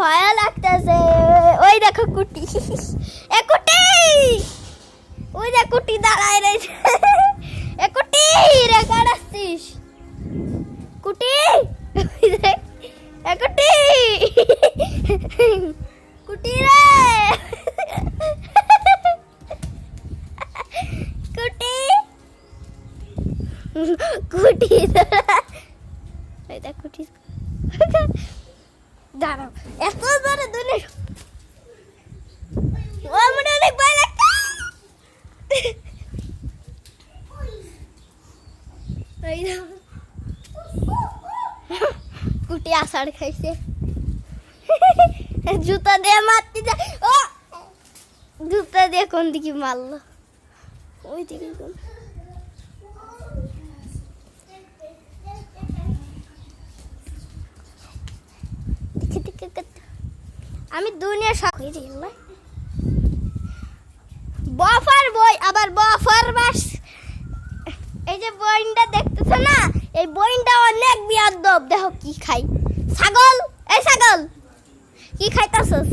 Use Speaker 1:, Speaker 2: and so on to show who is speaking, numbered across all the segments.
Speaker 1: ভয় লাগতেছে। ওই দেখো কুটি, এ কুটি, ওই দেখ কুটি দাঁড়ায় রয়েছে। এ কুটি রে কাড়াচ্ছিস কুটি, এ কুটি, কুটি রে কুটি, কুটি কুটি দাঁড়াও, এত জোরে দুলে আমার অনেক ভয় লাগছে। কুটি আষাঢ় খাইছে, জুতা দিয়ে মারতে যায়। ও জুতা দিয়ে কোন দিকে মারলো, ওই দিকে কোন। আমি দুনিয়া সব বফার বই, আবার বফার বাস। এই যে বইনটা দেখতেছ না, এই বইনটা অনেক বিয়াদব। দেখো কি খাই, ছাগল। এই ছাগল কি খাইতাছস?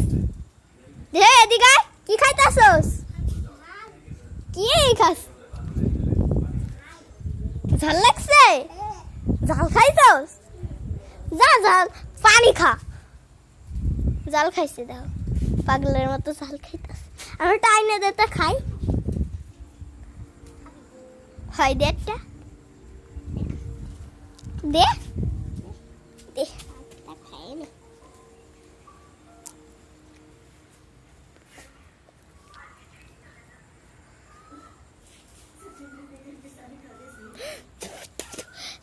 Speaker 1: দে এদিকে, কি খাইতাছস? কি খাস? ঝাল লাগছে? ঝাল খাইছস? যা ঝাল পানি খা। জাল খাইছে, দেখো পাগলের মতো জাল খাইতেছে। আমি টাইনে দিতে খাই, হয় দে একটা দে দে, খাই না।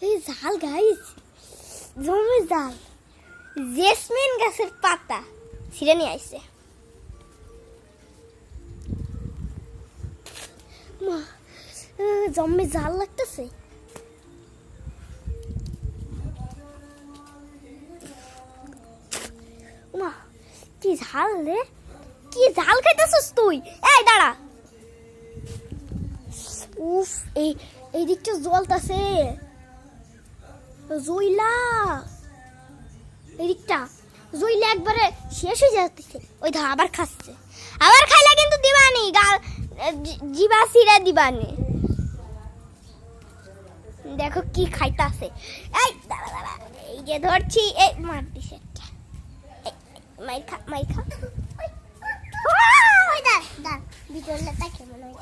Speaker 1: এই জাল গাইস, জমে জাল। জেসমিন গাছের পাতা ছিঁড়ে নিয়ে আসছে। মা জম্মে জাল লাগতেছে। মা কি ঝাল রে, কি ঝাল খাইতেছিস তুই? এই দাঁড়া, উফ এই দিকটা জ্বলতেছে জইলা, এদিকটা জইলে একবারে শেষ হয়ে যাচ্ছে। ওই ধর আবার খাচ্ছে, আবার খাইলে কিন্তু দিবানি, গাল জিবা সিরা দিবানি। দেখো কি খাইতাছে। এই দাঁড়া দাঁড়া, এই যে ধরছি, এই মার দিছে একটা। মাই খা, মাই খা। ওই দা দা ভিতরটা কেমন হয়।